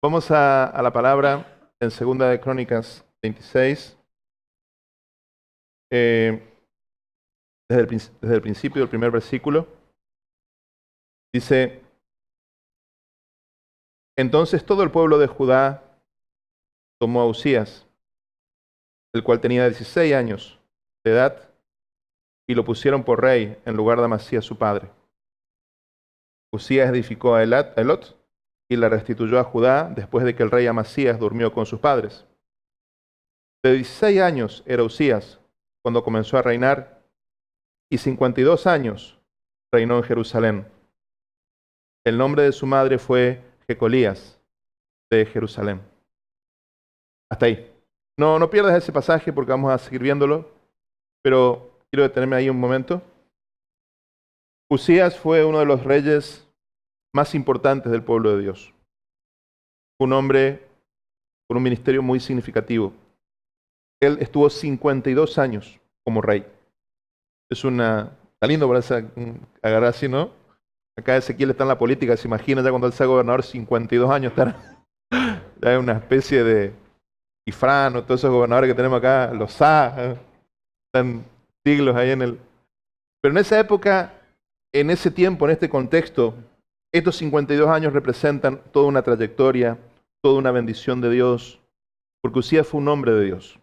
Vamos a la palabra en Segunda de Crónicas 26, desde el principio del primer versículo. Dice: Entonces todo el pueblo de Judá tomó a Uzías, el cual tenía 16 años de edad, y lo pusieron por rey en lugar de Amasías su padre. Uzías edificó a Elot y la restituyó a Judá después de que el rey Amasías durmió con sus padres. De 16 años era Uzías cuando comenzó a reinar, y 52 años reinó en Jerusalén. El nombre de su madre fue Jecolías de Jerusalén. Hasta ahí. No pierdas ese pasaje porque vamos a seguir viéndolo, pero quiero detenerme ahí un momento. Uzías fue uno de los reyes más importantes del pueblo de Dios. Fue un hombre con un ministerio muy significativo. Él estuvo 52 años como rey. Está lindo para agarrar así, ¿no? Acá Ezequiel está en la política, se imagina ya cuando él sea gobernador, 52 años estará. Ya es una especie de Ifrán, todos esos gobernadores que tenemos acá, los están siglos ahí en el... Pero en esa época, en ese tiempo, en este contexto, estos 52 años representan toda una trayectoria, toda una bendición de Dios, porque Uzías fue un hombre de Dios.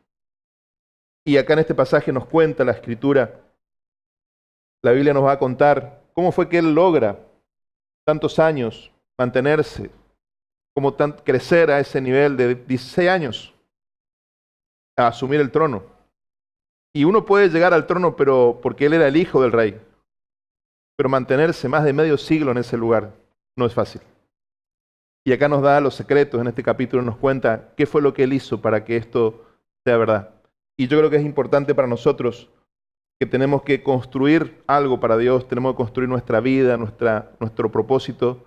Y acá en este pasaje nos cuenta la Escritura, la Biblia nos va a contar cómo fue que él logra tantos años mantenerse, cómo crecer a ese nivel de 16 años a asumir el trono. Y uno puede llegar al trono porque él era el hijo del rey, pero mantenerse más de medio siglo en ese lugar no es fácil. Y acá nos da los secretos, en este capítulo nos cuenta qué fue lo que él hizo para que esto sea verdad. Y yo creo que es importante para nosotros que tenemos que construir algo para Dios, tenemos que construir nuestra vida, nuestro propósito,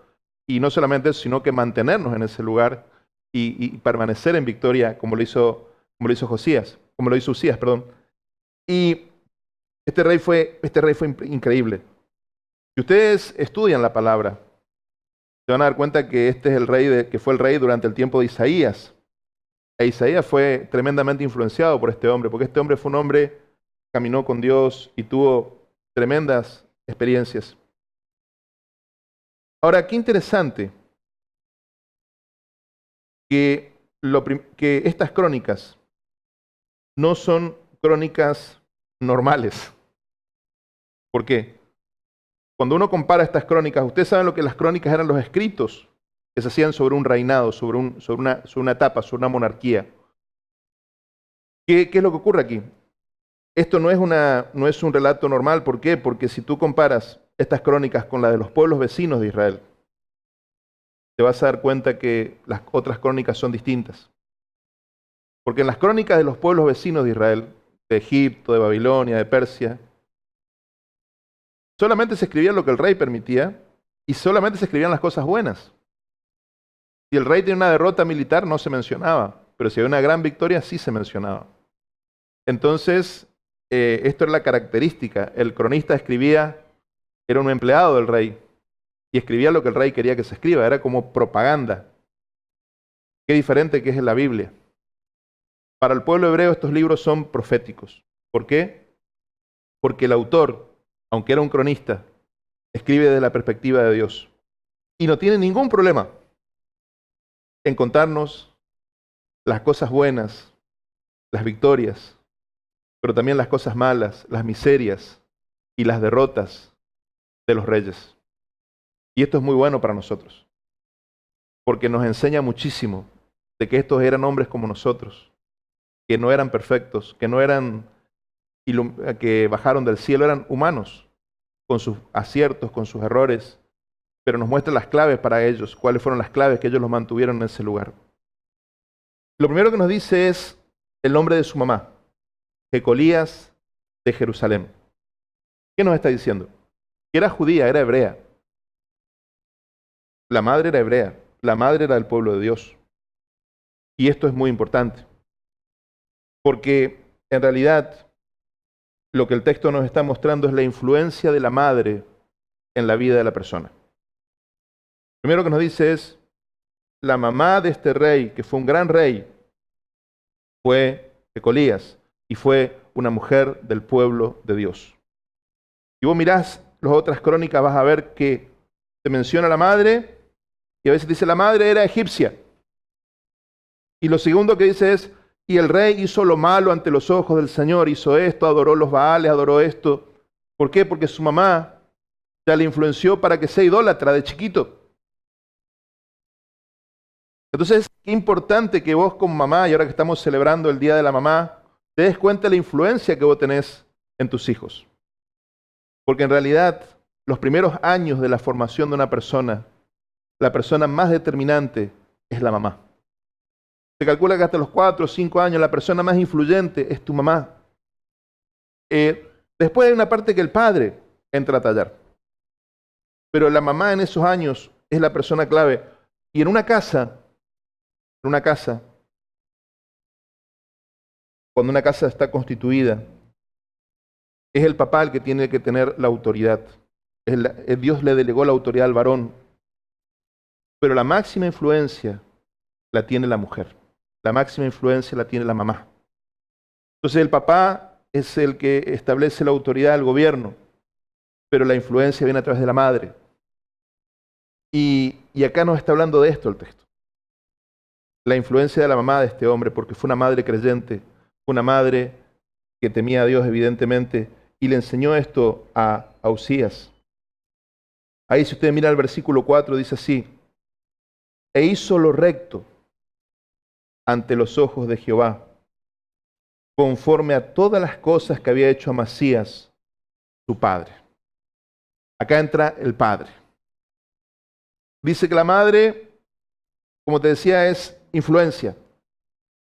y no solamente eso, sino que mantenernos en ese lugar y permanecer en victoria como lo hizo Uzías, perdón. Y este rey fue increíble. Si ustedes estudian la palabra, se van a dar cuenta que este es el rey que fue el rey durante el tiempo de Isaías. E Isaías fue tremendamente influenciado por este hombre, porque este hombre fue un hombre que caminó con Dios y tuvo tremendas experiencias. Ahora, qué interesante que estas crónicas no son crónicas normales. ¿Por qué? Cuando uno compara estas crónicas, ustedes saben lo que las crónicas eran: los escritos que se hacían sobre un reinado, sobre una etapa, sobre una monarquía. ¿Qué es lo que ocurre aquí? Esto no es un relato normal. ¿Por qué? Porque si tú comparas estas crónicas con las de los pueblos vecinos de Israel, te vas a dar cuenta que las otras crónicas son distintas. Porque en las crónicas de los pueblos vecinos de Israel, de Egipto, de Babilonia, de Persia, solamente se escribía lo que el rey permitía y solamente se escribían las cosas buenas. Si el rey tenía una derrota militar, no se mencionaba, pero si había una gran victoria, sí se mencionaba. Entonces, esto era la característica. El cronista era un empleado del rey y escribía lo que el rey quería que se escriba, era como propaganda. Qué diferente que es en la Biblia. Para el pueblo hebreo estos libros son proféticos. ¿Por qué? Porque el autor, aunque era un cronista, escribe desde la perspectiva de Dios. Y no tiene ningún problema en contarnos las cosas buenas, las victorias, pero también las cosas malas, las miserias y las derrotas de los reyes. Y esto es muy bueno para nosotros, porque nos enseña muchísimo de que estos eran hombres como nosotros, que no eran perfectos, que bajaron del cielo, eran humanos, con sus aciertos, con sus errores, pero nos muestra las claves para ellos, cuáles fueron las claves que ellos los mantuvieron en ese lugar. Lo primero que nos dice es el nombre de su mamá, Jecolías de Jerusalén. ¿Qué nos está diciendo? Que era judía, era hebrea. La madre era hebrea, la madre era del pueblo de Dios. Y esto es muy importante, porque en realidad lo que el texto nos está mostrando es la influencia de la madre en la vida de la persona. Lo primero que nos dice es la mamá de este rey, que fue un gran rey, fue Ecolías, y fue una mujer del pueblo de Dios. Si vos mirás las otras crónicas, vas a ver que se menciona a la madre, y a veces dice la madre era egipcia. Y lo segundo que dice es, y el rey hizo lo malo ante los ojos del Señor, hizo esto, adoró los Baales, adoró esto. ¿Por qué? Porque su mamá ya le influenció para que sea idólatra de chiquito. Entonces, qué importante que vos como mamá, y ahora que estamos celebrando el Día de la Mamá, te des cuenta de la influencia que vos tenés en tus hijos. Porque en realidad, los primeros años de la formación de una persona, la persona más determinante es la mamá. Se calcula que hasta los 4 o 5 años la persona más influyente es tu mamá. Después hay una parte que el padre entra a tallar. Pero la mamá en esos años es la persona clave. Y en una casa, cuando una casa está constituida, es el papá el que tiene que tener la autoridad. Dios le delegó la autoridad al varón. Pero la máxima influencia la tiene la mujer. La máxima influencia la tiene la mamá. Entonces el papá es el que establece la autoridad del gobierno, pero la influencia viene a través de la madre. Y acá nos está hablando de esto el texto. La influencia de la mamá de este hombre, porque fue una madre creyente, fue una madre que temía a Dios evidentemente, y le enseñó esto a Usías. Ahí si usted mira el versículo 4, dice así, e hizo lo recto ante los ojos de Jehová, conforme a todas las cosas que había hecho Amasías, su padre. Acá entra el padre. Dice que la madre, como te decía, es influencia.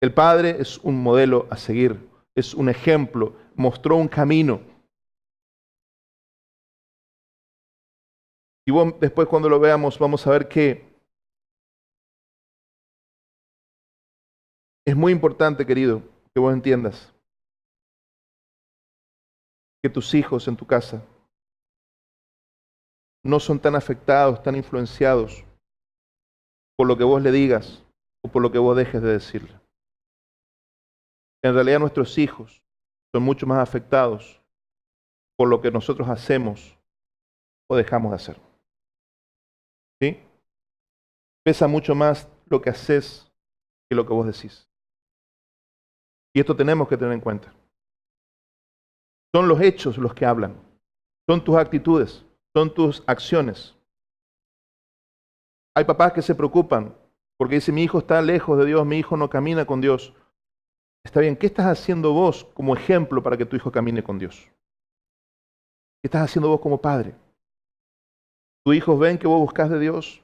El padre es un modelo a seguir, es un ejemplo, mostró un camino. Y después cuando lo veamos vamos a ver que es muy importante, querido, que vos entiendas que tus hijos en tu casa no son tan afectados, tan influenciados por lo que vos le digas o por lo que vos dejes de decirle. En realidad nuestros hijos son mucho más afectados por lo que nosotros hacemos o dejamos de hacer. ¿Sí? Pesa mucho más lo que haces que lo que vos decís. Y esto tenemos que tener en cuenta. Son los hechos los que hablan. Son tus actitudes, son tus acciones. Hay papás que se preocupan porque dicen, mi hijo está lejos de Dios, mi hijo no camina con Dios. Está bien, ¿qué estás haciendo vos como ejemplo para que tu hijo camine con Dios? ¿Qué estás haciendo vos como padre? ¿Tus hijos ven que vos buscas de Dios?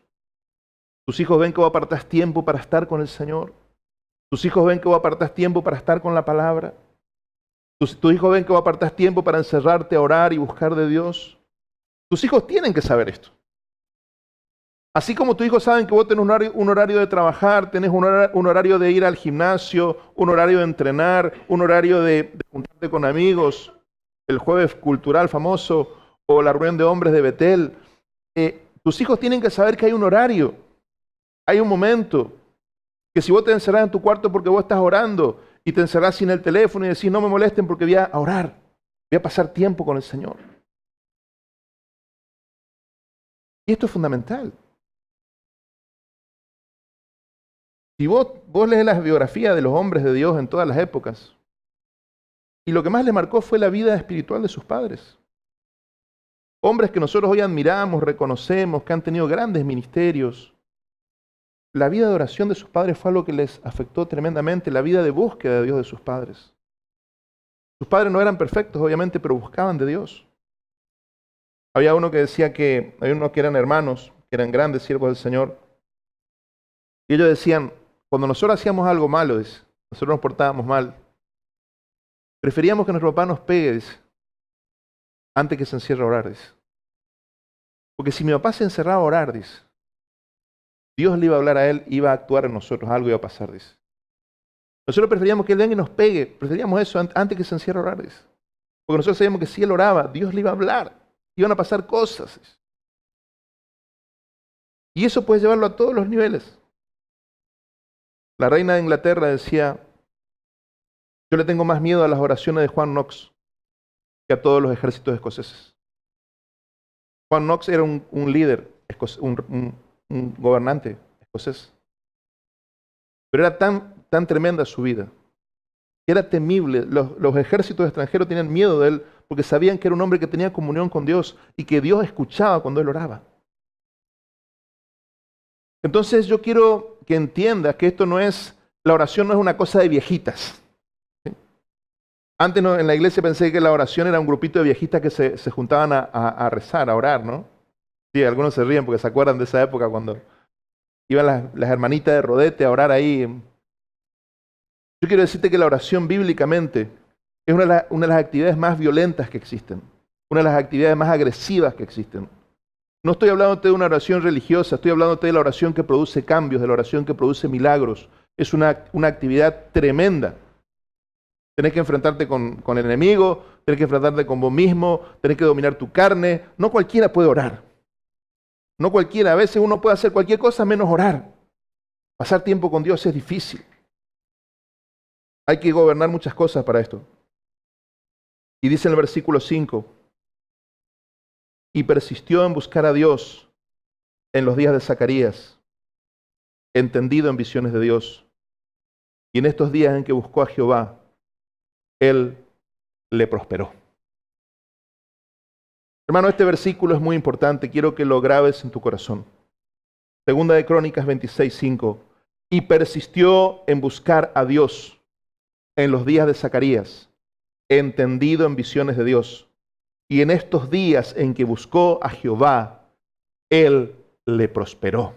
¿Tus hijos ven que vos apartás tiempo para estar con el Señor? ¿Tus hijos ven que vos apartás tiempo para estar con la palabra? ¿Tus hijos ven que vos apartás tiempo para encerrarte a orar y buscar de Dios? Tus hijos tienen que saber esto. Así como tus hijos saben que vos tenés un horario de trabajar, tenés un horario de ir al gimnasio, un horario de entrenar, un horario de juntarte con amigos, el jueves cultural famoso o la reunión de hombres de Betel. Tus hijos tienen que saber que hay un horario, hay un momento, que si vos te encerrás en tu cuarto porque vos estás orando y te encerrás sin el teléfono y decís no me molesten porque voy a orar, voy a pasar tiempo con el Señor. Y esto es fundamental. Si vos lees las biografías de los hombres de Dios en todas las épocas, y lo que más les marcó fue la vida espiritual de sus padres. Hombres que nosotros hoy admiramos, reconocemos, que han tenido grandes ministerios. La vida de oración de sus padres fue algo que les afectó tremendamente, la vida de búsqueda de Dios de sus padres. Sus padres no eran perfectos, obviamente, pero buscaban de Dios. Había uno que decía que, había unos que eran hermanos, que eran grandes siervos del Señor, y ellos decían, cuando nosotros hacíamos algo malo, nosotros nos portábamos mal, preferíamos que nuestro papá nos pegue, antes que se encierre a orar, Porque si mi papá se encerraba a orar, Dios le iba a hablar a él, iba a actuar en nosotros, algo iba a pasar, Nosotros preferíamos que él venga y nos pegue, preferíamos eso antes que se encierre a orar, Porque nosotros sabíamos que si él oraba, Dios le iba a hablar, iban a pasar cosas. Y eso puede llevarlo a todos los niveles. La reina de Inglaterra decía, yo le tengo más miedo a las oraciones de Juan Knox que a todos los ejércitos escoceses. Juan Knox era un líder, un gobernante escocés. Pero era tan tremenda su vida, que era temible. Los ejércitos extranjeros tenían miedo de él porque sabían que era un hombre que tenía comunión con Dios y que Dios escuchaba cuando él oraba. Entonces yo quiero que entiendas que la oración no es una cosa de viejitas. ¿Sí? Antes en la iglesia pensé que la oración era un grupito de viejitas que se juntaban a rezar, a orar, ¿no? Sí, algunos se ríen porque se acuerdan de esa época cuando iban las hermanitas de rodete a orar ahí. Yo quiero decirte que la oración bíblicamente es una de las actividades más violentas que existen, una de las actividades más agresivas que existen. No estoy hablándote de una oración religiosa, estoy hablándote de la oración que produce cambios, de la oración que produce milagros. Es una actividad tremenda. Tenés que enfrentarte con el enemigo, tenés que enfrentarte con vos mismo, tenés que dominar tu carne. No cualquiera puede orar. No cualquiera, a veces uno puede hacer cualquier cosa menos orar. Pasar tiempo con Dios es difícil. Hay que gobernar muchas cosas para esto. Y dice en el versículo 5, y persistió en buscar a Dios en los días de Zacarías, entendido en visiones de Dios. Y en estos días en que buscó a Jehová, Él le prosperó. Hermano, este versículo es muy importante, quiero que lo grabes en tu corazón. Segunda de Crónicas 26:5. Y persistió en buscar a Dios en los días de Zacarías, entendido en visiones de Dios. Y en estos días en que buscó a Jehová, Él le prosperó.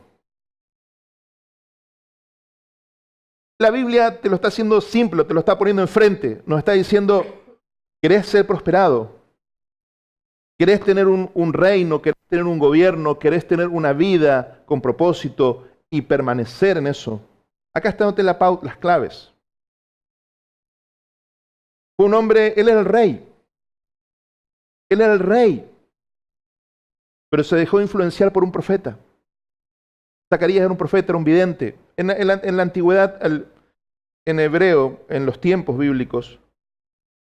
La Biblia te lo está haciendo simple, te lo está poniendo enfrente. Nos está diciendo, ¿querés ser prosperado? ¿Querés tener un reino? ¿Querés tener un gobierno? ¿Querés tener una vida con propósito y permanecer en eso? Acá están las claves. Fue un hombre, él era el rey. Él era el rey. Pero se dejó influenciar por un profeta. Zacarías era un profeta, era un vidente. En la antigüedad, en hebreo, en los tiempos bíblicos,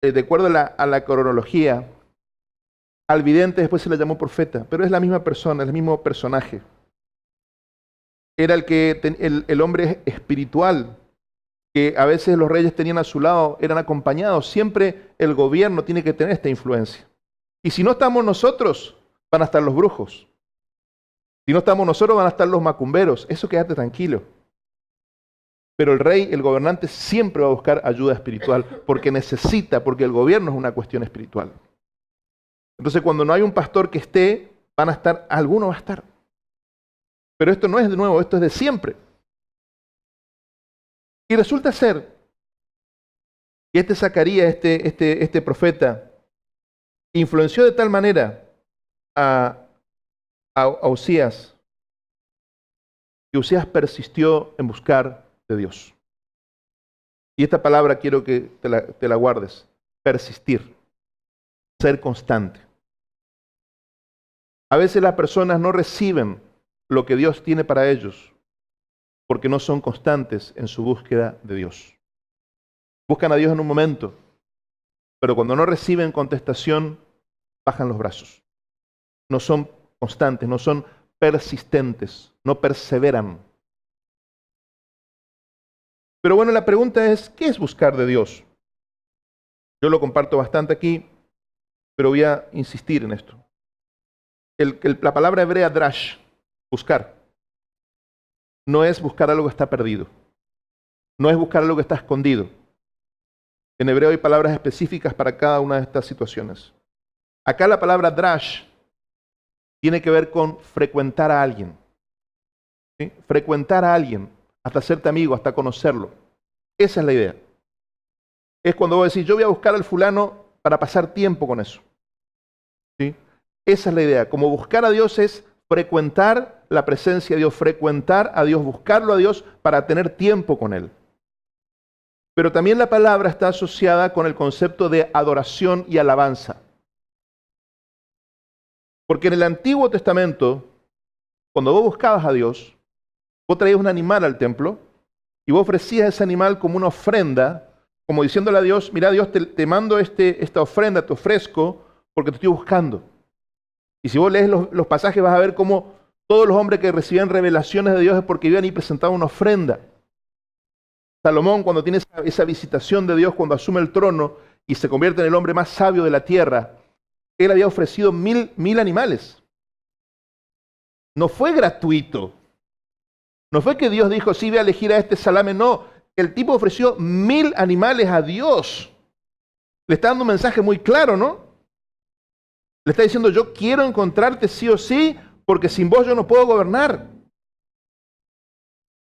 de acuerdo a la cronología, al vidente después se le llamó profeta, pero es la misma persona, es el mismo personaje. Era el hombre espiritual que a veces los reyes tenían a su lado, eran acompañados. Siempre el gobierno tiene que tener esta influencia. Y si no estamos nosotros, van a estar los brujos. Si no estamos nosotros, van a estar los macumberos. Eso quédate tranquilo. Pero el rey, el gobernante, siempre va a buscar ayuda espiritual porque el gobierno es una cuestión espiritual. Entonces, cuando no hay un pastor que esté, alguno va a estar. Pero esto no es de nuevo, esto es de siempre. Y resulta ser que este Zacarías, este profeta, influenció de tal manera a Usías, que Usías persistió en buscar de Dios. Y esta palabra quiero que te la guardes, persistir, ser constante. A veces las personas no reciben lo que Dios tiene para ellos porque no son constantes en su búsqueda de Dios. Buscan a Dios en un momento, pero cuando no reciben contestación, bajan los brazos. No son constantes, no son persistentes, no perseveran. Pero bueno, la pregunta es, ¿qué es buscar de Dios? Yo lo comparto bastante aquí, pero voy a insistir en esto. La palabra hebrea drash, buscar, no es buscar algo que está perdido. No es buscar algo que está escondido. En hebreo hay palabras específicas para cada una de estas situaciones. Acá la palabra drash tiene que ver con frecuentar a alguien. ¿Sí? Frecuentar a alguien, hasta hacerte amigo, hasta conocerlo. Esa es la idea. Es cuando vos decís, yo voy a buscar al fulano para pasar tiempo con eso. ¿Sí? Esa es la idea. Como buscar a Dios es frecuentar la presencia de Dios, frecuentar a Dios, buscarlo a Dios para tener tiempo con Él. Pero también la palabra está asociada con el concepto de adoración y alabanza. Porque en el Antiguo Testamento, cuando vos buscabas a Dios, vos traías un animal al templo y vos ofrecías ese animal como una ofrenda, como diciéndole a Dios, mira Dios, te mando esta ofrenda, te ofrezco, porque te estoy buscando. Y si vos lees los pasajes vas a ver cómo todos los hombres que recibían revelaciones de Dios es porque iban y presentaban una ofrenda. Salomón, cuando tiene esa visitación de Dios, cuando asume el trono y se convierte en el hombre más sabio de la tierra, él había ofrecido mil animales. No fue gratuito. No fue que Dios dijo, sí, voy a elegir a este salame. No, el tipo ofreció 1000 animales a Dios. Le está dando un mensaje muy claro, ¿no? Le está diciendo, yo quiero encontrarte sí o sí, porque sin vos yo no puedo gobernar.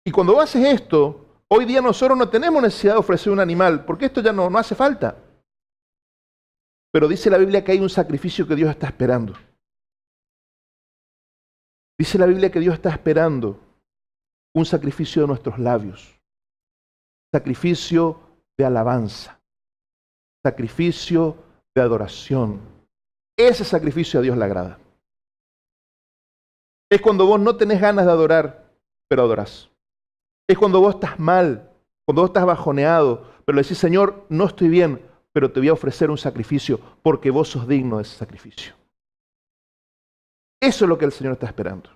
Y cuando vos haces esto, hoy día nosotros no tenemos necesidad de ofrecer un animal, porque esto ya no hace falta. Pero dice la Biblia que hay un sacrificio que Dios está esperando. Dice la Biblia que Dios está esperando un sacrificio de nuestros labios. Sacrificio de alabanza. Sacrificio de adoración. Ese sacrificio a Dios le agrada. Es cuando vos no tenés ganas de adorar, pero adorás. Es cuando vos estás mal, cuando vos estás bajoneado, pero le decís, Señor, no estoy bien, pero te voy a ofrecer un sacrificio porque vos sos digno de ese sacrificio. Eso es lo que el Señor está esperando.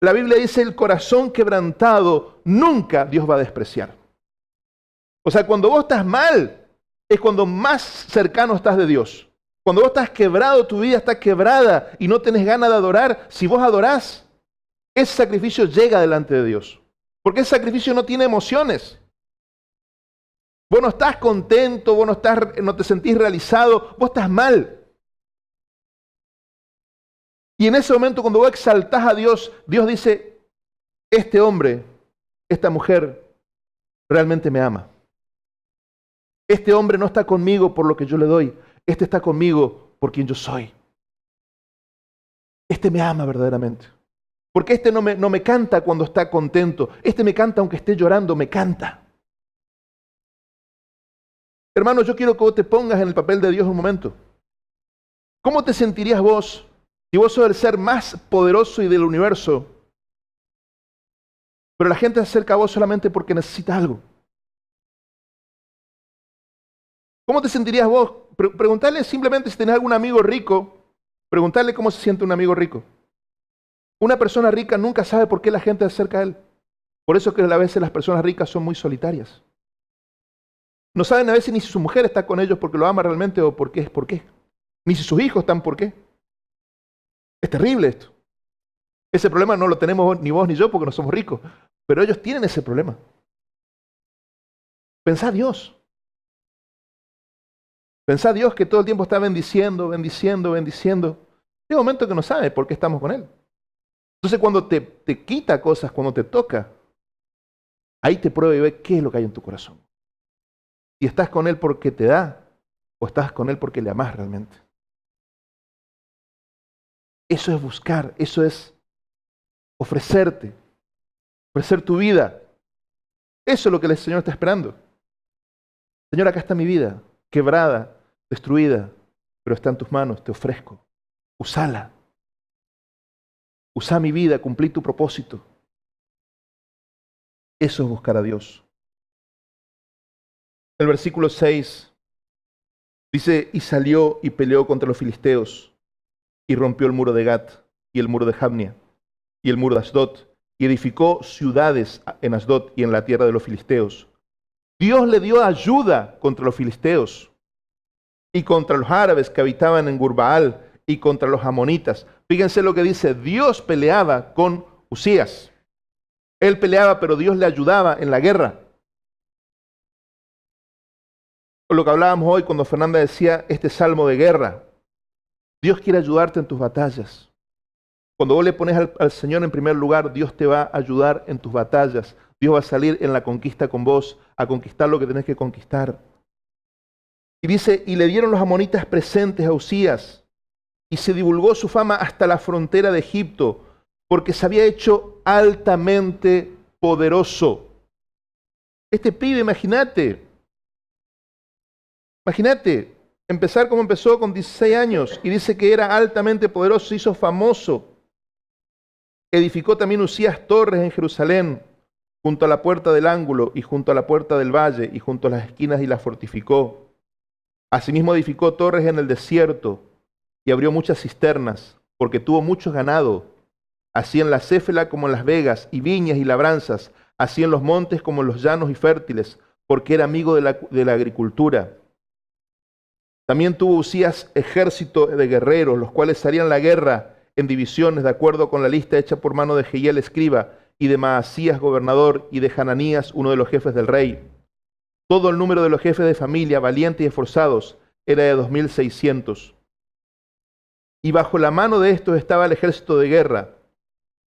La Biblia dice, el corazón quebrantado nunca Dios va a despreciar. O sea, cuando vos estás mal, es cuando más cercano estás de Dios. Cuando vos estás quebrado, tu vida está quebrada y no tenés ganas de adorar, si vos adorás, ese sacrificio llega delante de Dios. Porque ese sacrificio no tiene emociones. Vos no estás contento, vos no te sentís realizado, vos estás mal. Y en ese momento cuando vos exaltás a Dios, Dios dice, este hombre, esta mujer, realmente me ama. Este hombre no está conmigo por lo que yo le doy, este está conmigo por quien yo soy. Este me ama verdaderamente. Porque este no me canta cuando está contento, este me canta aunque esté llorando, me canta. Hermano, yo quiero que vos te pongas en el papel de Dios un momento. ¿Cómo te sentirías vos si vos sos el ser más poderoso y del universo, pero la gente se acerca a vos solamente porque necesita algo? ¿Cómo te sentirías vos? Preguntarle simplemente si tenés algún amigo rico, preguntarle cómo se siente un amigo rico. Una persona rica nunca sabe por qué la gente se acerca a él. Por eso que a veces las personas ricas son muy solitarias. No saben a veces ni si su mujer está con ellos porque lo ama realmente o por qué. Ni si sus hijos están por qué. Es terrible esto. Ese problema no lo tenemos ni vos ni yo porque no somos ricos. Pero ellos tienen ese problema. Pensá a Dios. Pensá a Dios que todo el tiempo está bendiciendo. Hay un momento que no sabe por qué estamos con Él. Entonces cuando te quita cosas, cuando te toca, ahí te prueba y ve qué es lo que hay en tu corazón. Si estás con Él porque te da, o estás con Él porque le amás realmente. Eso es buscar, eso es ofrecerte, ofrecer tu vida. Eso es lo que el Señor está esperando. Señor, acá está mi vida, quebrada, destruida, pero está en tus manos, te ofrezco. Usala. Usa mi vida, cumplí tu propósito. Eso es buscar a Dios. El versículo 6 dice, y salió y peleó contra los filisteos, y rompió el muro de Gat, y el muro de Jabnia, y el muro de Asdod, y edificó ciudades en Asdod y en la tierra de los filisteos. Dios le dio ayuda contra los filisteos, y contra los árabes que habitaban en Gurbaal, y contra los amonitas. Fíjense lo que dice, Dios peleaba con Usías. Él peleaba, pero Dios le ayudaba en la guerra. Lo que hablábamos hoy cuando Fernanda decía este salmo de guerra. Dios quiere ayudarte en tus batallas. Cuando vos le pones al Señor en primer lugar, Dios te va a ayudar en tus batallas. Dios va a salir en la conquista con vos, a conquistar lo que tenés que conquistar. Y dice, y le dieron los amonitas presentes a Usías, y se divulgó su fama hasta la frontera de Egipto, porque se había hecho altamente poderoso. Este pibe, imagínate, empezar como empezó con 16 años, y dice que era altamente poderoso, se hizo famoso. Edificó también Usías torres en Jerusalén, junto a la puerta del ángulo y junto a la puerta del valle y junto a las esquinas y las fortificó. Asimismo edificó torres en el desierto y abrió muchas cisternas, porque tuvo mucho ganado, así en la Céfela como en las vegas, y viñas y labranzas, así en los montes como en los llanos y fértiles, porque era amigo de la agricultura. También tuvo Uzías ejército de guerreros, los cuales harían la guerra en divisiones, de acuerdo con la lista hecha por mano de Jehiel escriba, y de Maasías gobernador, y de Hananías, uno de los jefes del rey. Todo el número de los jefes de familia, valientes y esforzados, era de 2.600. Y bajo la mano de estos estaba el ejército de guerra,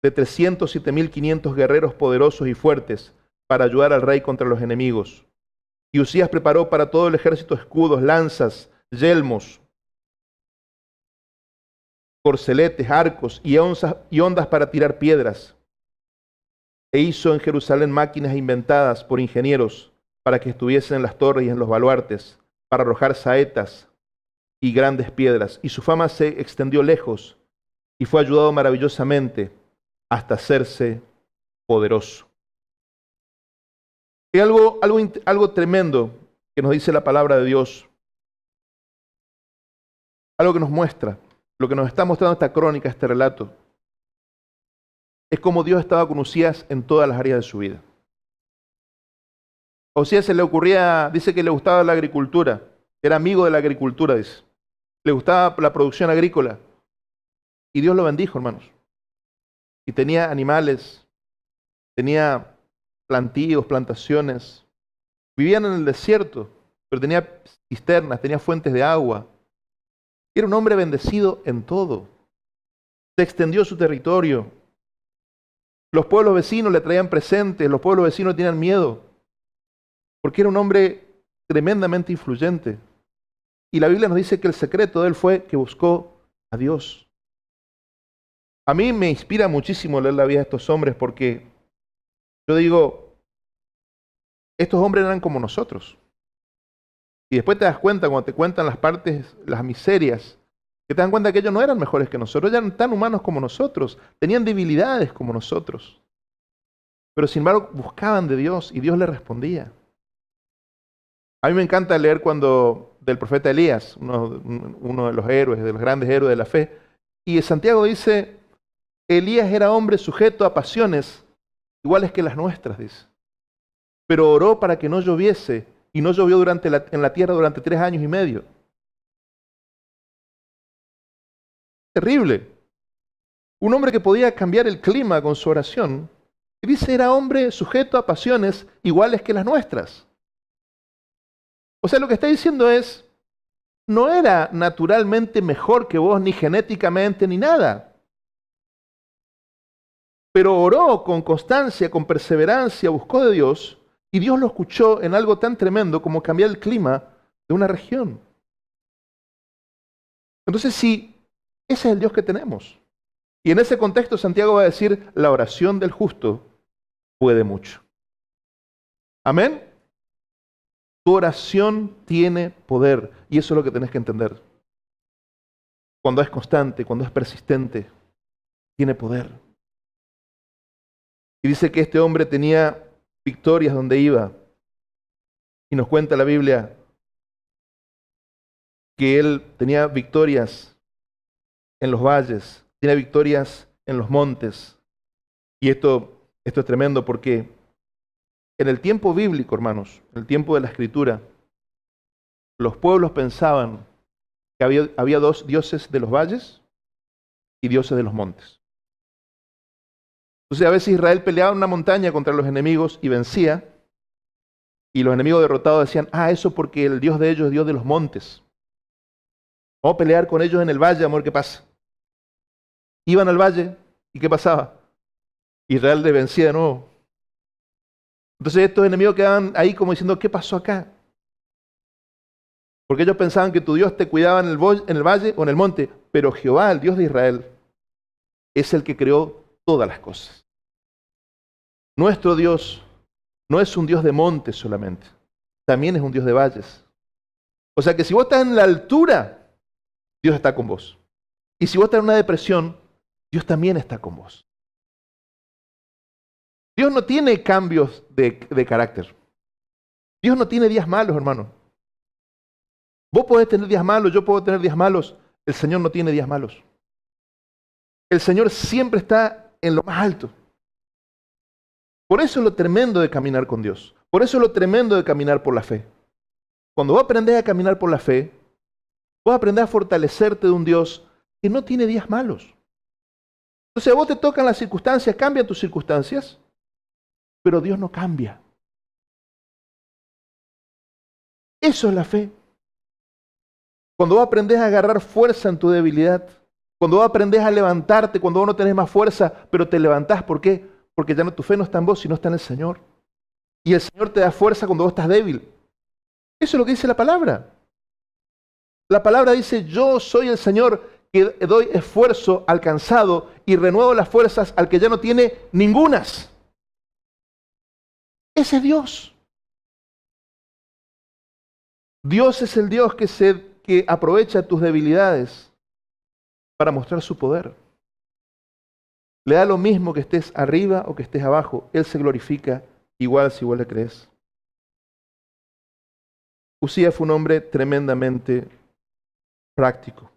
de 307.500 guerreros poderosos y fuertes, para ayudar al rey contra los enemigos. Y Uzías preparó para todo el ejército escudos, lanzas, yelmos, corceletes, arcos y ondas para tirar piedras. E hizo en Jerusalén máquinas inventadas por ingenieros para que estuviesen en las torres y en los baluartes, para arrojar saetas y grandes piedras. Y su fama se extendió lejos y fue ayudado maravillosamente hasta hacerse poderoso. Hay algo tremendo que nos dice la palabra de Dios. Algo que nos muestra, lo que nos está mostrando esta crónica, este relato, es cómo Dios estaba con Uzías en todas las áreas de su vida. A Uzías se le ocurría, dice que le gustaba la agricultura, era amigo de la agricultura, dice. Le gustaba la producción agrícola. Y Dios lo bendijo, hermanos. Y tenía animales, tenía plantíos, plantaciones. Vivían en el desierto, pero tenía cisternas, tenía fuentes de agua. Era un hombre bendecido en todo. Se extendió su territorio. Los pueblos vecinos le traían presentes, los pueblos vecinos tenían miedo, porque era un hombre tremendamente influyente. Y la Biblia nos dice que el secreto de él fue que buscó a Dios. A mí me inspira muchísimo leer la vida de estos hombres, porque yo digo, estos hombres eran como nosotros. Y después te das cuenta, cuando te cuentan las partes, las miserias, que te dan cuenta que ellos no eran mejores que nosotros, eran tan humanos como nosotros, tenían debilidades como nosotros. Pero sin embargo buscaban de Dios y Dios les respondía. A mí me encanta leer del profeta Elías, uno de los héroes, de los grandes héroes de la fe. Y Santiago dice, Elías era hombre sujeto a pasiones iguales que las nuestras, dice. Pero oró para que no lloviese, y no llovió en la tierra durante 3 años y medio. Terrible. Un hombre que podía cambiar el clima con su oración, y dice, era hombre sujeto a pasiones iguales que las nuestras. O sea, lo que está diciendo es, no era naturalmente mejor que vos, ni genéticamente, ni nada. Pero oró con constancia, con perseverancia, buscó de Dios, y Dios lo escuchó en algo tan tremendo como cambiar el clima de una región. Entonces, sí, ese es el Dios que tenemos. Y en ese contexto Santiago va a decir, la oración del justo puede mucho. Amén. Tu oración tiene poder, y eso es lo que tenés que entender. Cuando es constante, cuando es persistente, tiene poder. Y dice que este hombre tenía victorias donde iba. Y nos cuenta la Biblia que él tenía victorias en los valles, tenía victorias en los montes. Y esto es tremendo porque en el tiempo bíblico, hermanos, en el tiempo de la Escritura, los pueblos pensaban que había 2 dioses de los valles y dioses de los montes. Entonces a veces Israel peleaba en una montaña contra los enemigos y vencía, y los enemigos derrotados decían, eso porque el Dios de ellos es Dios de los montes. Vamos a pelear con ellos en el valle, amor, ¿qué pasa? Iban al valle, ¿y qué pasaba? Israel les vencía de nuevo. Entonces estos enemigos quedaban ahí como diciendo, ¿qué pasó acá? Porque ellos pensaban que tu Dios te cuidaba en el valle o en el monte, pero Jehová, el Dios de Israel, es el que creó todas las cosas. Nuestro Dios no es un Dios de montes solamente, también es un Dios de valles. O sea que si vos estás en la altura, Dios está con vos. Y si vos estás en una depresión, Dios también está con vos. Dios no tiene cambios de carácter. Dios no tiene días malos, hermano. Vos podés tener días malos, yo puedo tener días malos. El Señor no tiene días malos. El Señor siempre está en lo más alto. Por eso es lo tremendo de caminar con Dios. Por eso es lo tremendo de caminar por la fe. Cuando vos aprendés a caminar por la fe, vos aprendés a fortalecerte de un Dios que no tiene días malos. Entonces a vos te tocan las circunstancias, cambian tus circunstancias, pero Dios no cambia. Eso es la fe. Cuando vos aprendés a agarrar fuerza en tu debilidad, cuando vos aprendés a levantarte, cuando vos no tenés más fuerza, pero te levantás, ¿por qué? Porque ya no, tu fe no está en vos, sino está en el Señor. Y el Señor te da fuerza cuando vos estás débil. Eso es lo que dice la palabra. La palabra dice, yo soy el Señor que doy esfuerzo al cansado y renuevo las fuerzas al que ya no tiene ningunas. Ese es Dios. Dios es el Dios que aprovecha tus debilidades para mostrar su poder. Le da lo mismo que estés arriba o que estés abajo. Él se glorifica igual si vos le crees. Usías fue un hombre tremendamente práctico.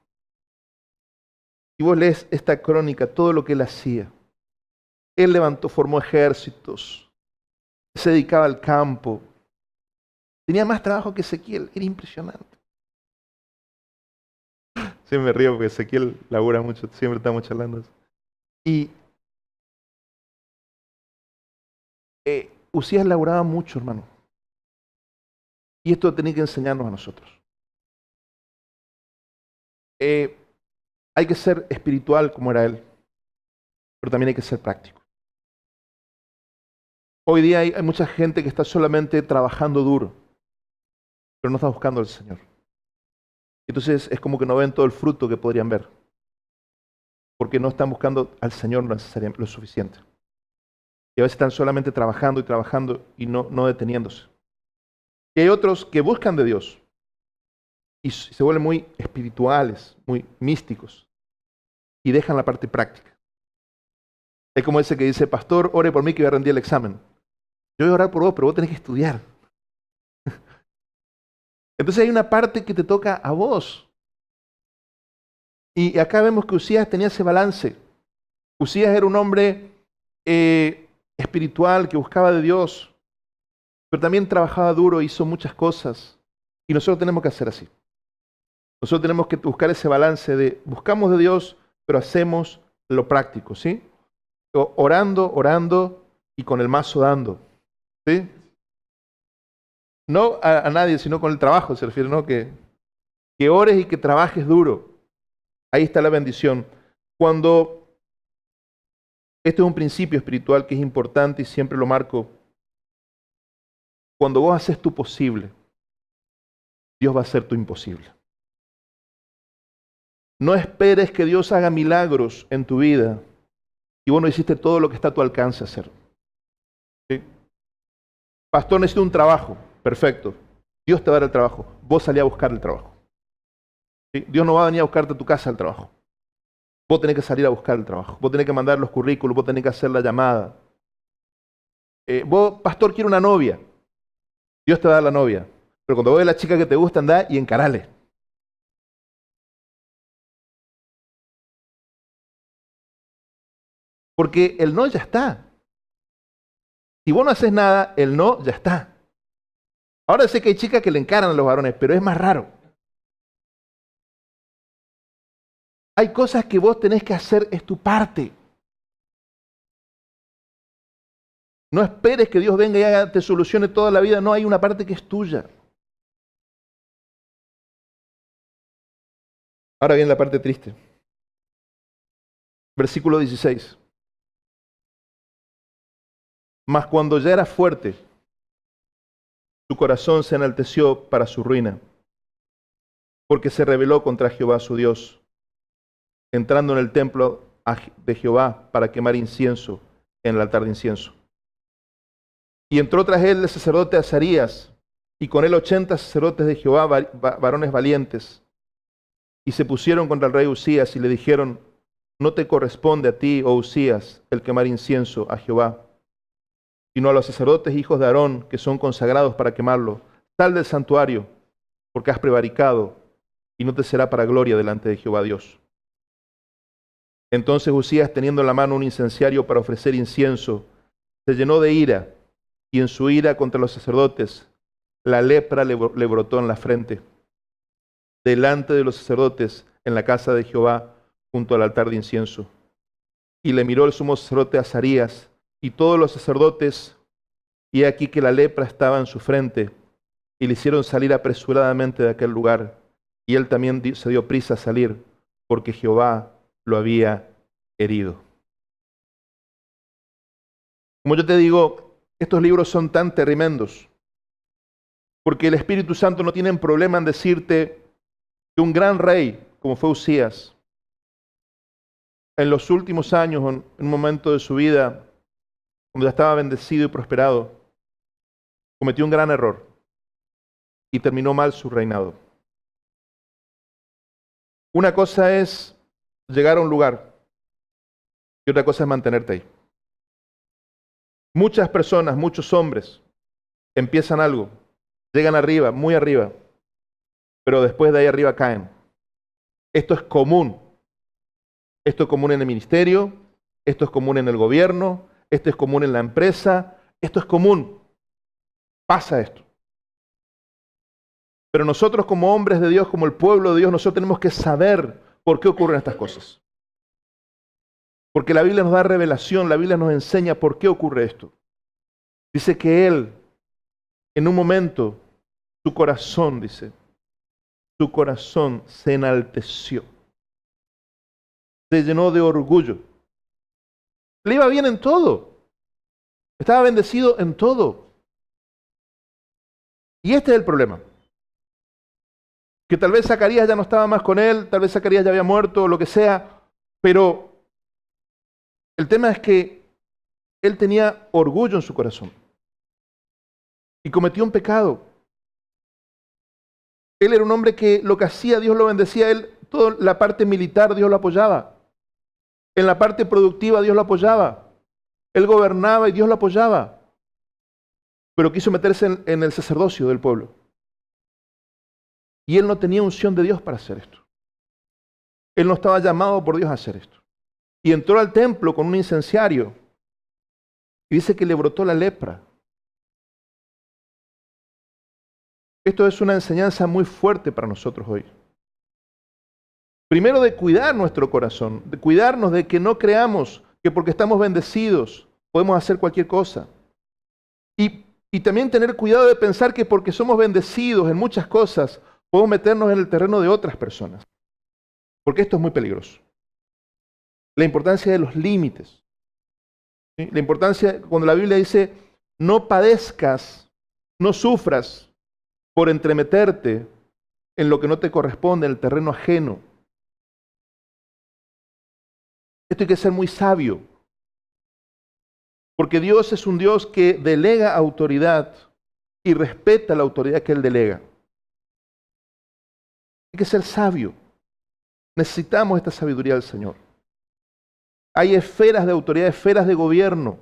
Y vos lees esta crónica, todo lo que él hacía. Él formó ejércitos, se dedicaba al campo. Tenía más trabajo que Ezequiel, era impresionante. Siempre me río porque Ezequiel labura mucho, siempre estamos charlando eso. Y Usías laburaba mucho, hermano. Y esto tenía que enseñarnos a nosotros. Hay que ser espiritual como era él, pero también hay que ser práctico. Hoy día hay mucha gente que está solamente trabajando duro, pero no está buscando al Señor. Entonces es como que no ven todo el fruto que podrían ver, porque no están buscando al Señor lo suficiente. Y a veces están solamente trabajando y trabajando y no deteniéndose. Y hay otros que buscan de Dios y se vuelven muy espirituales, muy místicos y dejan la parte práctica. Es como ese que dice, pastor, ore por mí que voy a rendir el examen. Yo voy a orar por vos, pero vos tenés que estudiar. Entonces hay una parte que te toca a vos. Y acá vemos que Usías tenía ese balance. Usías era un hombre espiritual que buscaba de Dios, pero también trabajaba duro, hizo muchas cosas. Y nosotros tenemos que hacer así. Nosotros tenemos que buscar ese balance de buscamos de Dios, pero hacemos lo práctico, ¿sí? Orando y con el mazo dando, ¿sí? No a nadie, sino con el trabajo, se refiere, ¿no? Que ores y que trabajes duro. Ahí está la bendición. Este es un principio espiritual que es importante y siempre lo marco. Cuando vos haces tu posible, Dios va a hacer tu imposible. No esperes que Dios haga milagros en tu vida y vos no hiciste todo lo que está a tu alcance hacer. ¿Sí? Pastor, necesito un trabajo. Perfecto. Dios te va a dar el trabajo. Vos salí a buscar el trabajo. ¿Sí? Dios no va a venir a buscarte a tu casa el trabajo. Vos tenés que salir a buscar el trabajo. Vos tenés que mandar los currículos, vos tenés que hacer la llamada. Vos, pastor, quiero una novia. Dios te va a dar la novia. Pero cuando vos ves la chica que te gusta, andá y encarale. Porque el no ya está. Si vos no haces nada, el no ya está. Ahora sé que hay chicas que le encaran a los varones, pero es más raro. Hay cosas que vos tenés que hacer, es tu parte. No esperes que Dios venga y te solucione toda la vida. No, hay una parte que es tuya. Ahora viene la parte triste. Versículo 16. Mas cuando ya era fuerte, su corazón se enalteció para su ruina, porque se rebeló contra Jehová su Dios, entrando en el templo de Jehová para quemar incienso en el altar de incienso. Y entró tras él el sacerdote Azarías, y con él 80 sacerdotes de Jehová, varones valientes, y se pusieron contra el rey Usías y le dijeron, no te corresponde a ti, oh Usías, el quemar incienso a Jehová, sino a los sacerdotes hijos de Aarón, que son consagrados para quemarlo: sal del santuario, porque has prevaricado, y no te será para gloria delante de Jehová Dios. Entonces Uzías, teniendo en la mano un incenciario para ofrecer incienso, se llenó de ira, y en su ira contra los sacerdotes, la lepra le brotó en la frente, delante de los sacerdotes, en la casa de Jehová, junto al altar de incienso. Y le miró el sumo sacerdote Azarías, y todos los sacerdotes, y he aquí que la lepra estaba en su frente, y le hicieron salir apresuradamente de aquel lugar, y él también se dio prisa a salir, porque Jehová lo había herido. Como yo te digo, estos libros son tan tremendos, porque el Espíritu Santo no tiene problema en decirte que un gran rey, como fue Uzías, en los últimos años, en un momento de su vida, cuando ya estaba bendecido y prosperado, cometió un gran error y terminó mal su reinado. Una cosa es llegar a un lugar y otra cosa es mantenerte ahí. Muchas personas, muchos hombres, empiezan algo, llegan arriba, muy arriba, pero después de ahí arriba caen. Esto es común. Esto es común en el ministerio, esto es común en el gobierno, esto es común en la empresa, esto es común. Pasa esto. Pero nosotros como hombres de Dios, como el pueblo de Dios, nosotros tenemos que saber por qué ocurren estas cosas. Porque la Biblia nos da revelación, la Biblia nos enseña por qué ocurre esto. Dice que él, en un momento, su corazón, dice, su corazón se enalteció. Se llenó de orgullo. Le iba bien en todo. Estaba bendecido en todo. Y este es el problema. Que tal vez Zacarías ya no estaba más con él, tal vez Zacarías ya había muerto o lo que sea, pero el tema es que él tenía orgullo en su corazón. Y cometió un pecado. Él era un hombre que lo que hacía, Dios lo bendecía. Él, toda la parte militar, Dios lo apoyaba. En la parte productiva, Dios lo apoyaba. Él gobernaba y Dios lo apoyaba. Pero quiso meterse en el sacerdocio del pueblo. Y él no tenía unción de Dios para hacer esto. Él no estaba llamado por Dios a hacer esto. Y entró al templo con un incenciario. Y dice que le brotó la lepra. Esto es una enseñanza muy fuerte para nosotros hoy. Primero, de cuidar nuestro corazón, de cuidarnos de que no creamos que porque estamos bendecidos podemos hacer cualquier cosa. Y también tener cuidado de pensar que porque somos bendecidos en muchas cosas podemos meternos en el terreno de otras personas. Porque esto es muy peligroso. La importancia de los límites. ¿Sí? La importancia, cuando la Biblia dice, no padezcas, no sufras por entremeterte en lo que no te corresponde, en el terreno ajeno. Esto hay que ser muy sabio. Porque Dios es un Dios que delega autoridad y respeta la autoridad que Él delega. Hay que ser sabio. Necesitamos esta sabiduría del Señor. Hay esferas de autoridad, esferas de gobierno.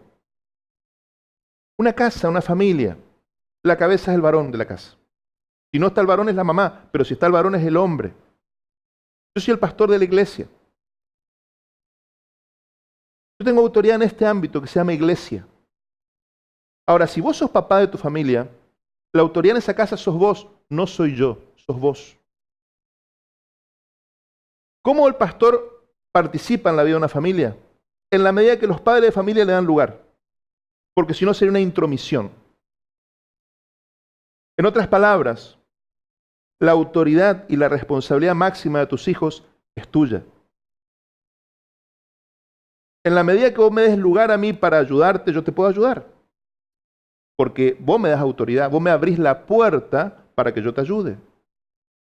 Una casa, una familia. La cabeza es el varón de la casa. Si no está el varón es la mamá, pero si está el varón es el hombre. Yo soy el pastor de la iglesia. Yo tengo autoridad en este ámbito que se llama iglesia. Ahora, si vos sos papá de tu familia, la autoridad en esa casa sos vos, no soy yo, sos vos. ¿Cómo el pastor participa en la vida de una familia? En la medida que los padres de familia le dan lugar. Porque si no sería una intromisión. En otras palabras, la autoridad y la responsabilidad máxima de tus hijos es tuya. En la medida que vos me des lugar a mí para ayudarte, yo te puedo ayudar. Porque vos me das autoridad, vos me abrís la puerta para que yo te ayude.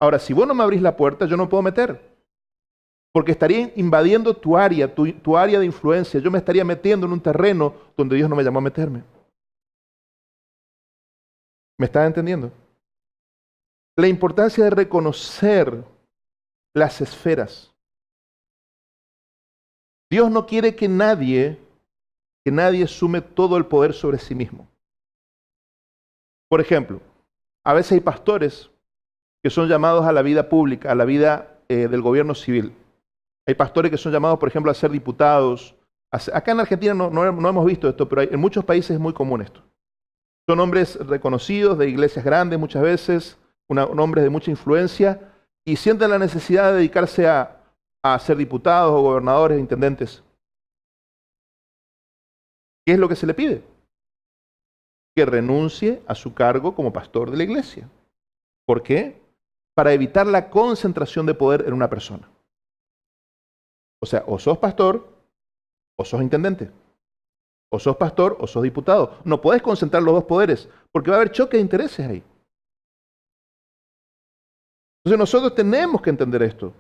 Ahora, si vos no me abrís la puerta, yo no puedo meter. Porque estaría invadiendo tu área, tu área de influencia. Yo me estaría metiendo en un terreno donde Dios no me llamó a meterme. ¿Me estás entendiendo? La importancia de reconocer las esferas. Dios no quiere que nadie que nadie asume todo el poder sobre sí mismo. Por ejemplo, a veces hay pastores que son llamados a la vida pública, a la vida del gobierno civil. Hay pastores que son llamados, por ejemplo, a ser diputados. Acá en Argentina no hemos visto esto, pero en muchos países es muy común esto. Son hombres reconocidos, de iglesias grandes muchas veces, hombres de mucha influencia, y sienten la necesidad de dedicarse a ser diputados o gobernadores, intendentes. ¿Qué es lo que se le pide? Que renuncie a su cargo como pastor de la iglesia. ¿Por qué? Para evitar la concentración de poder en una persona. O sea, o sos pastor o sos intendente. O sos pastor o sos diputado. No podés concentrar los dos poderes, porque va a haber choque de intereses ahí. Entonces nosotros tenemos que entender esto.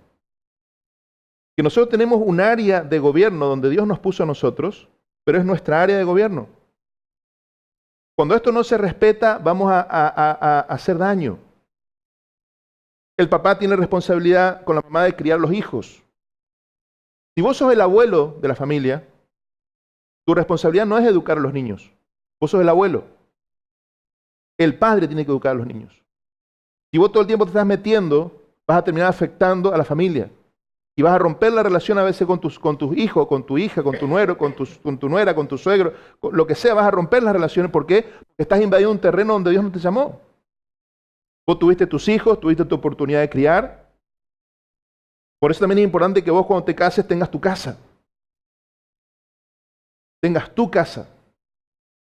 Que nosotros tenemos un área de gobierno donde Dios nos puso a nosotros, pero es nuestra área de gobierno. Cuando esto no se respeta, vamos a hacer daño. El papá tiene responsabilidad con la mamá de criar los hijos. Si vos sos el abuelo de la familia, tu responsabilidad no es educar a los niños. Vos sos el abuelo. El padre tiene que educar a los niños. Si vos todo el tiempo te estás metiendo, vas a terminar afectando a la familia. Y vas a romper la relación a veces con tus hijos, con tu hija, con tu nuero, con tu nuera, con tu suegro, con lo que sea, vas a romper las relaciones. ¿Por qué? Porque estás invadiendo un terreno donde Dios no te llamó. Vos tuviste tus hijos, tuviste tu oportunidad de criar. Por eso también es importante que vos cuando te cases tengas tu casa. Tengas tu casa.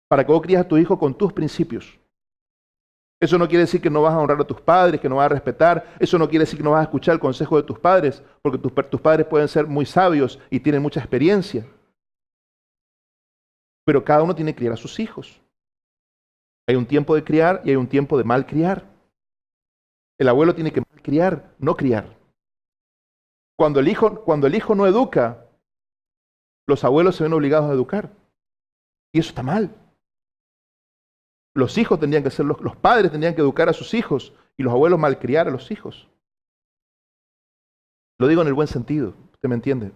Para que vos crías a tu hijo con tus principios. Eso no quiere decir que no vas a honrar a tus padres, que no vas a respetar. Eso no quiere decir que no vas a escuchar el consejo de tus padres, porque tus padres pueden ser muy sabios y tienen mucha experiencia. Pero cada uno tiene que criar a sus hijos. Hay un tiempo de criar y hay un tiempo de mal criar. El abuelo tiene que mal criar, no criar. Cuando el hijo no educa, los abuelos se ven obligados a educar. Y eso está mal. Los hijos tendrían que ser, los padres tendrían que educar a sus hijos y los abuelos malcriar a los hijos. Lo digo en el buen sentido, ¿usted me entiende?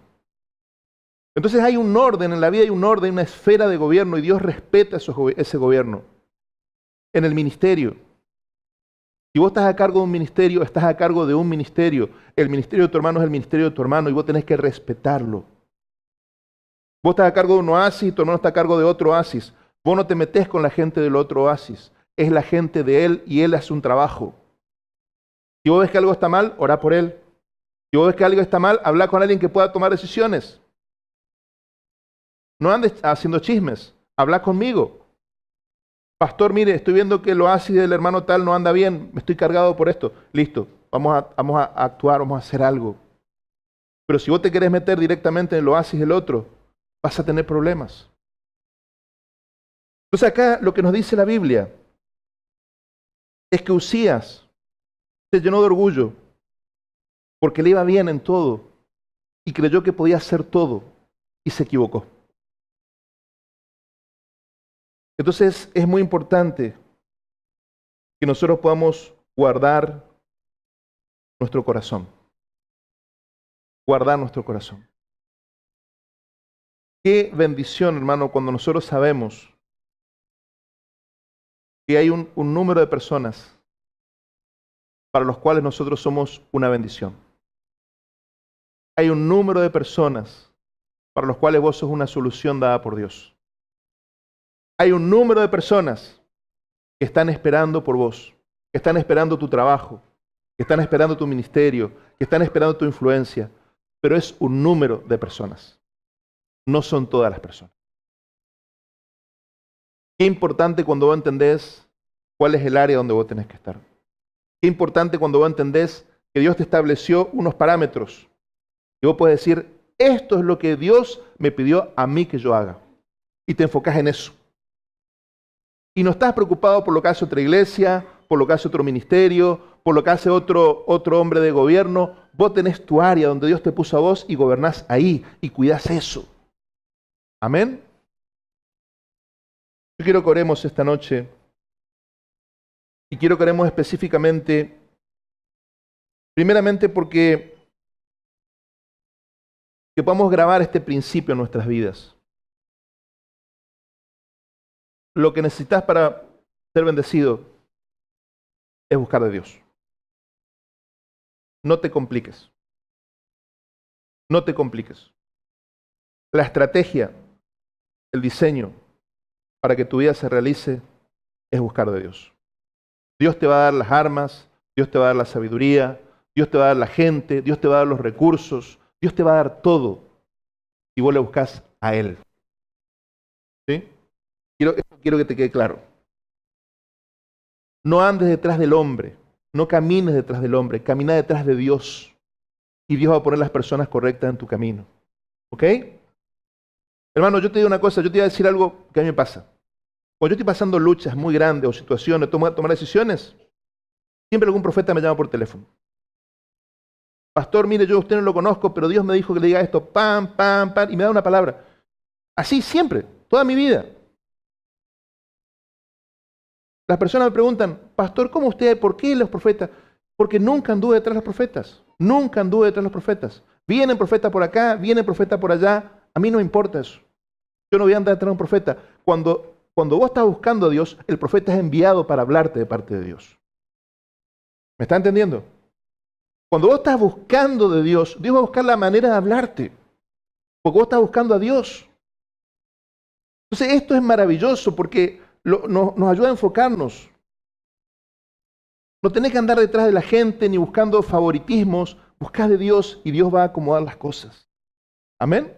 Entonces hay un orden en la vida, hay un orden, una esfera de gobierno y Dios respeta ese gobierno. En el ministerio. Si vos estás a cargo de un ministerio, estás a cargo de un ministerio. El ministerio de tu hermano es el ministerio de tu hermano y vos tenés que respetarlo. Vos estás a cargo de un oasis y tu hermano está a cargo de otro oasis. Vos no te metés con la gente del otro oasis. Es la gente de él y él hace un trabajo. Si vos ves que algo está mal, orá por él. Si vos ves que algo está mal, habla con alguien que pueda tomar decisiones. No andes haciendo chismes. Habla conmigo. Pastor, mire, estoy viendo que el oasis del hermano tal no anda bien. Me estoy cargado por esto. Listo. Vamos a actuar, vamos a hacer algo. Pero si vos te querés meter directamente en el oasis del otro, vas a tener problemas. Entonces acá lo que nos dice la Biblia es que Uzías se llenó de orgullo porque le iba bien en todo y creyó que podía hacer todo y se equivocó. Entonces es muy importante que nosotros podamos guardar nuestro corazón. Guardar nuestro corazón. Qué bendición, hermano, cuando nosotros sabemos que hay un número de personas para los cuales nosotros somos una bendición. Hay un número de personas para los cuales vos sos una solución dada por Dios. Hay un número de personas que están esperando por vos, que están esperando tu trabajo, que están esperando tu ministerio, que están esperando tu influencia, pero es un número de personas. No son todas las personas. Qué importante cuando vos entendés cuál es el área donde vos tenés que estar. Qué importante cuando vos entendés que Dios te estableció unos parámetros. Y vos podés decir, esto es lo que Dios me pidió a mí que yo haga. Y te enfocás en eso. Y no estás preocupado por lo que hace otra iglesia, por lo que hace otro ministerio, por lo que hace otro hombre de gobierno. Vos tenés tu área donde Dios te puso a vos y gobernás ahí y cuidás eso. Amén. Yo quiero que oremos esta noche y quiero que oremos específicamente, primeramente porque que podamos grabar este principio en nuestras vidas. lo que necesitas para ser bendecido es buscar de Dios. No te compliques. No te compliques. La estrategia, el diseño para que tu vida se realice es buscar de Dios. Dios te va a dar las armas, Dios te va a dar la sabiduría, Dios te va a dar la gente, Dios te va a dar los recursos, Dios te va a dar todo y vos le buscas a Él. ¿Sí? Quiero que te quede claro. No andes detrás del hombre, no camines detrás del hombre, camina detrás de Dios y Dios va a poner las personas correctas en tu camino. ¿Ok? Hermano, yo te digo una cosa, yo te voy a decir algo que a mí me pasa. Cuando yo estoy pasando luchas muy grandes o situaciones, tomar decisiones, siempre algún profeta me llama por teléfono. Pastor, mire, yo a usted no lo conozco, pero Dios me dijo que le diga esto, pam, pam, pam, y me da una palabra. Así siempre, toda mi vida. Las personas me preguntan, Pastor, ¿cómo usted? ¿Por qué los profetas? Porque nunca anduve detrás de los profetas. Nunca anduve detrás de los profetas. Vienen profetas por acá, vienen profetas por allá. A mí no me importa eso. Yo no voy a andar detrás de un profeta. Cuando vos estás buscando a Dios, el profeta es enviado para hablarte de parte de Dios. ¿Me está entendiendo? Cuando vos estás buscando de Dios, Dios va a buscar la manera de hablarte. Porque vos estás buscando a Dios. Entonces esto es maravilloso porque nos ayuda a enfocarnos. No tenés que andar detrás de la gente ni buscando favoritismos. Buscá de Dios y Dios va a acomodar las cosas. Amén.